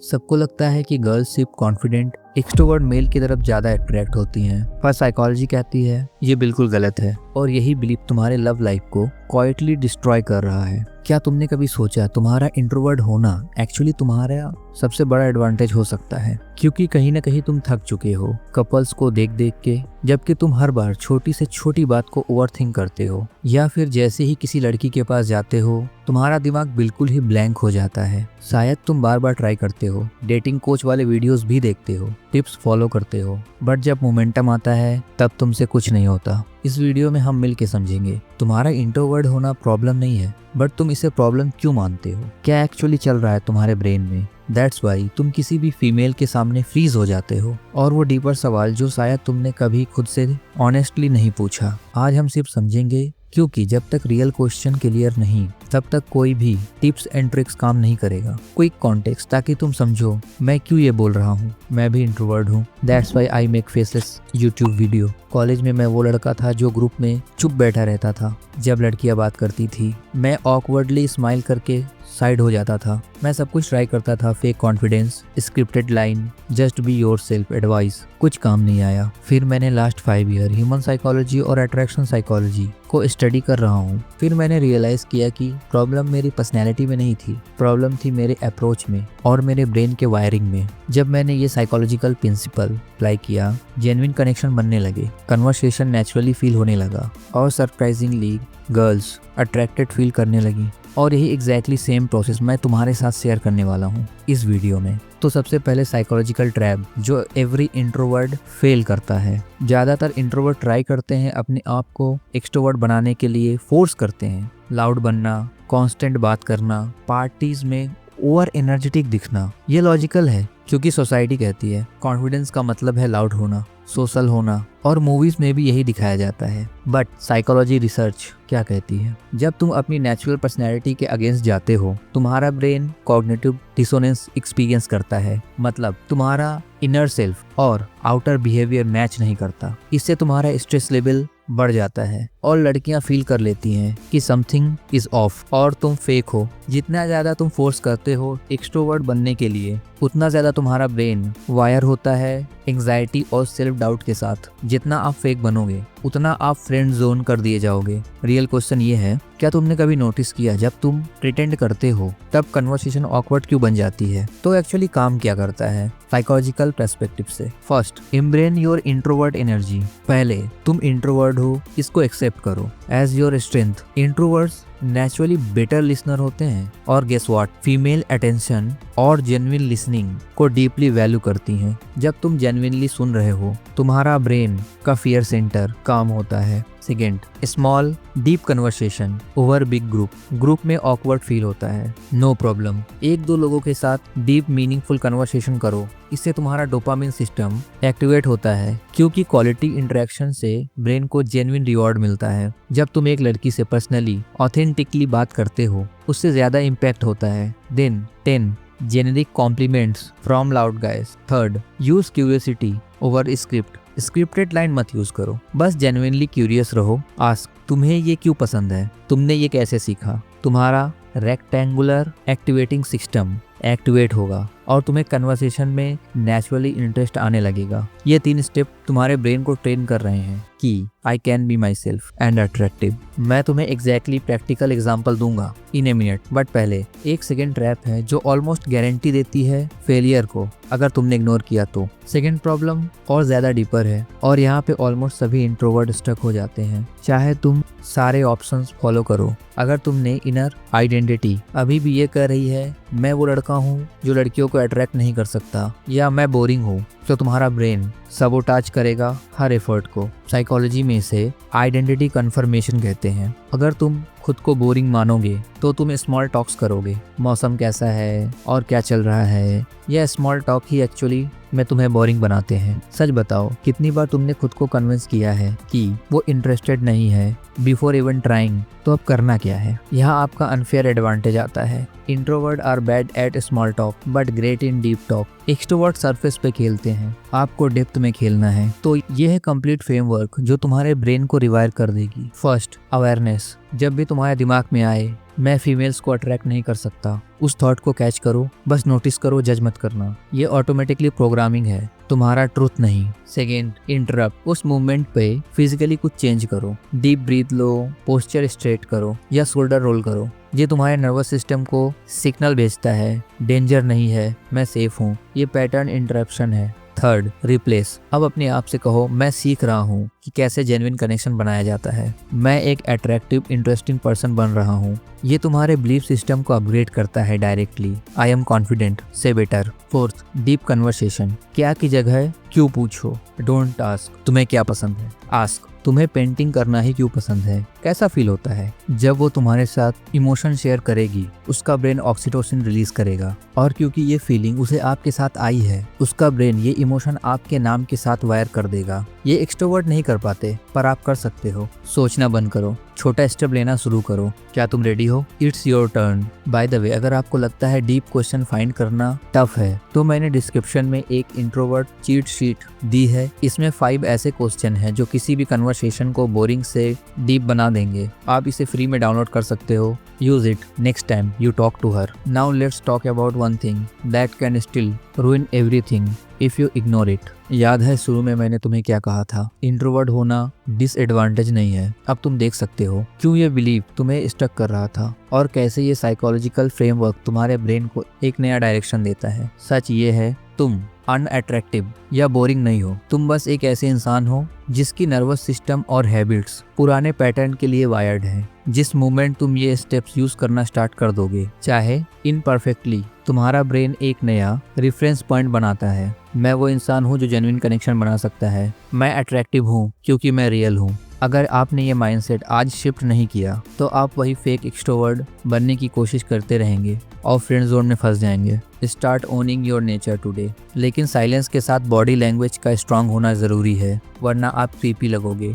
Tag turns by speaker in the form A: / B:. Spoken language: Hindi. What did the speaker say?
A: सबको लगता है कि गर्ल्स सिर्फ कॉन्फिडेंट एक्सट्रोवर्ट मेल की तरफ ज्यादा अट्रैक्ट होती हैं, पर साइकोलॉजी कहती है ये बिल्कुल गलत है और यही बिलीफ तुम्हारे लव लाइफ को क्वाइटली डिस्ट्रॉय कर रहा है। क्या तुमने कभी सोचा तुम्हारा इंट्रोवर्ट होना एक्चुअली तुम्हारा सबसे बड़ा एडवांटेज हो सकता है? क्योंकि कहीं ना कहीं तुम थक चुके हो कपल्स को देख देख के, जबकि तुम हर बार छोटी से छोटी बात को ओवरथिंक करते हो, या फिर जैसे ही किसी लड़की के पास जाते हो तुम्हारा दिमाग बिल्कुल ही ब्लैंक हो जाता है। शायद तुम बार बार ट्राई करते हो, डेटिंग कोच वाले वीडियोस भी देखते हो, टिप्स फॉलो करते हो, बट जब मोमेंटम आता है तब तुमसे कुछ नहीं होता। इस वीडियो में हम मिलके समझेंगे तुम्हारा इंट्रोवर्ट होना प्रॉब्लम नहीं है, बट तुम इसे प्रॉब्लम क्यों मानते हो, क्या एक्चुअली चल रहा है तुम्हारे ब्रेन में। दैट्स वाई तुम किसी भी फीमेल के सामने फ्रीज हो जाते हो, और वो डीपर सवाल जो शायद तुमने कभी खुद से ऑनेस्टली नहीं पूछा। आज हम सिर्फ समझेंगे, क्योंकि जब तक रियल क्वेश्चन क्लियर नहीं तब तक कोई भी टिप्स एंड ट्रिक्स काम नहीं करेगा। क्विक कॉन्टेक्स्ट ताकि तुम समझो मैं क्यों ये बोल रहा हूँ। मैं भी इंट्रोवर्ट हूँ, that's why I make faceless YouTube video. College में मैं वो लड़का था जो ग्रुप में चुप बैठा रहता था जब लड़कियां बात करती थी। मैं ऑकवर्डली स्माइल करके साइड हो जाता था। मैं सब कुछ ट्राई करता था, fake confidence, scripted line, just be yourself advice, कुछ काम नहीं आया। फिर मैंने लास्ट 5 ईयर ह्यूमन साइकोलॉजी और अट्रैक्शन साइकोलॉजी को स्टडी कर रहा हूँ। फिर मैंने रियलाइज किया कि प्रॉब्लम मेरी पर्सनैलिटी में नहीं थी, प्रॉब्लम थी मेरे अप्रोच में और मेरे ब्रेन के वायरिंग में। जब मैंने ये साइकोलॉजिकल प्रिंसिपल अप्लाई किया, जेन्युइन कनेक्शन बनने लगे, कन्वर्सेशन नेचुरली फील होने लगा और सरप्राइजिंगली गर्ल्स अट्रैक्टेड फील करने लगी। और यही एग्जैक्टली सेम प्रोसेस मैं तुम्हारे साथ शेयर करने वाला हूँ इस वीडियो में। तो सबसे पहले साइकोलॉजिकल ट्रैप जो एवरी इंट्रोवर्ट फेल करता है। ज़्यादातर इंट्रोवर्ट ट्राई करते हैं अपने आप को एक्सट्रोवर्ट बनाने के लिए, फोर्स करते हैं लाउड बनना, कांस्टेंट बात करना, पार्टीज में ओवर एनर्जेटिक दिखना। ये लॉजिकल है क्योंकि सोसाइटी कहती है कॉन्फिडेंस का मतलब है लाउड होना, सोशल होना, और मूवीज में भी यही दिखाया जाता है। बट साइकोलॉजी रिसर्च क्या कहती है? जब तुम अपनी नेचुरल पर्सनैलिटी के अगेंस्ट जाते हो तुम्हारा ब्रेन कॉग्निटिव डिसोनेंस एक्सपीरियंस करता है, मतलब तुम्हारा इनर सेल्फ और आउटर बिहेवियर मैच नहीं करता। इससे तुम्हारा स्ट्रेस लेवल बढ़ जाता है और लड़कियां फील कर लेती हैं कि समथिंग इज ऑफ और तुम फेक हो। जितना ज्यादा तुम फोर्स करते हो एक्सट्रोवर्ट बनने के लिए, उतना ज्यादा तुम्हारा ब्रेन वायर होता है एंग्जाइटी और सेल्फ डाउट के साथ। जितना आप फेक बनोगे उतना आप फ्रेंड जोन कर दिए जाओगे। रियल क्वेश्चन ये है, क्या तुमने कभी नोटिस किया जब तुम प्रिटेंड करते हो तब कन्वर्सेशन ऑकवर्ड क्यों बन जाती है? तो एक्चुअली काम क्या करता है साइकोलॉजिकल पर्सपेक्टिव से? First, embrace your introvert energy. पहले तुम इंट्रोवर्ट हो, इसको एक्सेप्ट करो as your strength. Introverts naturally better listener होते हैं और गेस व्हाट, फीमेल अटेंशन और जेन्युइन लिसनिंग को डीपली वैल्यू करती हैं। जब तुम जेन्युइनली सुन रहे हो तुम्हारा ब्रेन का फियर सेंटर काम होता है। Second, small deep conversation over big group. Group में ऑकवर्ड फील होता है, नो प्रॉब्लम। 1-2 लोगों के साथ डीप मीनिंगफुल कन्वर्सेशन करो, इससे तुम्हारा डोपामिन सिस्टम एक्टिवेट होता है क्योंकि क्वालिटी इंटरेक्शन से ब्रेन को जेन्युइन रिवॉर्ड मिलता है। जब तुम एक लड़की से पर्सनली ऑथेंटिकली बात करते हो उससे ज्यादा इम्पैक्ट होता है than 10 generic compliments from loud guys. Third, use curiosity over script. Scripted line मत यूज करो, बस जेन्युइनली क्यूरियस रहो। आस्क, तुम्हें ये क्यों पसंद है, तुमने ये कैसे सीखा। तुम्हारा रेक्टेंगुलर एक्टिवेटिंग सिस्टम एक्टिवेट होगा और तुम्हें कन्वर्सेशन में नेचुरली इंटरेस्ट आने लगेगा। ये 3 स्टेप तुम्हारे ब्रेन को ट्रेन कर रहे हैं कि I can be my self and attractive. मैं तुम्हें एग्जैक्टली प्रैक्टिकल एग्जाम्पल दूंगा इन ए मिनट, बट पहले एक सेकेंड ट्रैप है जो ऑलमोस्ट गारंटी देती है फेलियर को अगर तुमने इग्नोर किया तो। सेकेंड प्रॉब्लम और ज्यादा डीपर है और यहाँ पे ऑलमोस्ट सभी इंट्रोवर्ट स्टक हो जाते हैं, चाहे तुम सारे ऑप्शंस फॉलो करो। अगर तुमने इनर आइडेंटिटी अभी भी ये कह रही है मैं वो लड़का हूँ जो लड़कियों को अट्रैक्ट नहीं कर सकता, या मैं बोरिंग हूँ, तो तुम्हारा ब्रेन सबोटाज करेगा हर एफर्ट को। साइकोलॉजी में इसे आइडेंटिटी कन्फर्मेशन कहते हैं। अगर तुम खुद को बोरिंग मानोगे तो तुम स्मॉल टॉक्स करोगे, मौसम कैसा है और क्या चल रहा है। यह स्मॉल टॉक ही एक्चुअली में तुम्हें बोरिंग बनाते हैं। सच बताओ कितनी बार तुमने खुद को कन्विंस किया है कि वो इंटरेस्टेड नहीं है बिफोर इवन ट्राइंग। तो अब करना क्या है? यहाँ आपका अनफेयर एडवांटेज आता है। Introvert are bad at small talk but great in deep talk. Extrovert surface पे खेलते हैं, आपको डेप्थ में खेलना है। तो यह है कंप्लीट फ्रेमवर्क जो तुम्हारे ब्रेन को रिवायर कर देगी। First, awareness. जब भी तुम्हारे दिमाग में आए मैं फीमेल्स को अट्रैक्ट नहीं कर सकता, उस थॉट को कैच करो, बस नोटिस करो, जज मत करना। ये ऑटोमेटिकली प्रोग्रामिंग है, तुम्हारा ट्रुथ नहीं। Second, interrupt. उस मूवमेंट पे फिजिकली कुछ चेंज करो, डीप ब्रीथ लो, पोस्चर स्ट्रेट करो या शोल्डर रोल करो। ये तुम्हारे नर्वस सिस्टम को सिग्नल भेजता है, डेंजर नहीं है, मैं सेफ हूँ। ये पैटर्न इंटरप्शन है। Third, replace. अब अपने आप से कहो मैं सीख रहा हूँ कि कैसे जेन्युइन कनेक्शन बनाया जाता है, मैं एक अट्रैक्टिव इंटरेस्टिंग पर्सन बन रहा हूँ। ये तुम्हारे बिलीफ सिस्टम को अपग्रेड करता है डायरेक्टली। आई एम कॉन्फिडेंट से बेटर। Fourth, deep conversation. क्या की जगह क्यों पूछो, डोंट आस्क। तुम्हें क्या पसंद है, आस्क। तुम्हें पेंटिंग करना ही क्यों पसंद है, कैसा फील होता है। जब वो तुम्हारे साथ इमोशन शेयर करेगी उसका ब्रेन ऑक्सीटोसिन रिलीज करेगा, और क्योंकि ये फीलिंग उसे आपके साथ आई है उसका ब्रेन ये इमोशन आपके नाम के साथ वायर कर देगा। ये एक्सट्रोवर्ट नहीं कर पाते पर आप कर सकते हो। सोचना बंद करो, छोटा स्टेप लेना शुरू करो। क्या तुम रेडी हो? It's your turn. By the way, अगर आपको लगता है डीप क्वेश्चन फाइंड करना टफ है तो मैंने डिस्क्रिप्शन में एक इंट्रोवर्ट चीट शीट दी है। इसमें 5 ऐसे क्वेश्चन हैं जो किसी भी कन्वर्सेशन को बोरिंग से डीप बना देंगे। आप इसे फ्री में डाउनलोड कर सकते हो। Use it next time you talk to her. Now let's talk about one thing that can still ruin everything if you ignore it. याद है शुरू में मैंने तुम्हें क्या कहा था? इंट्रोवर्ट होना डिसएडवांटेज नहीं है। अब तुम देख सकते हो क्यों ये बिलीव तुम्हें स्टक कर रहा था और कैसे ये साइकोलॉजिकल फ्रेमवर्क तुम्हारे ब्रेन को एक नया डायरेक्शन देता है। सच ये है, तुम अनअट्रैक्टिव या बोरिंग नहीं हो। तुम बस एक ऐसे इंसान हो जिसकी नर्वस सिस्टम और हैबिट्स पुराने पैटर्न के लिए वायर्ड है। जिस मोमेंट तुम ये स्टेप्स यूज करना स्टार्ट कर दोगे, चाहे इनपरफेक्टली, तुम्हारा ब्रेन एक नया रेफरेंस पॉइंट बनाता है। मैं वो इंसान हूँ जो जेन्युइन कनेक्शन बना सकता है। मैं अट्रैक्टिव हूँ क्योंकि मैं रियल हूँ। अगर आपने ये माइंडसेट आज शिफ्ट नहीं किया तो आप वही फेक एक्सट्रोवर्ट बनने की कोशिश करते रहेंगे और फ्रेंड जोन में फंस जाएंगे। Start owning your nature today. लेकिन साइलेंस के साथ बॉडी लैंग्वेज का स्ट्रांग होना ज़रूरी है, वरना आप क्रीपी लगोगे।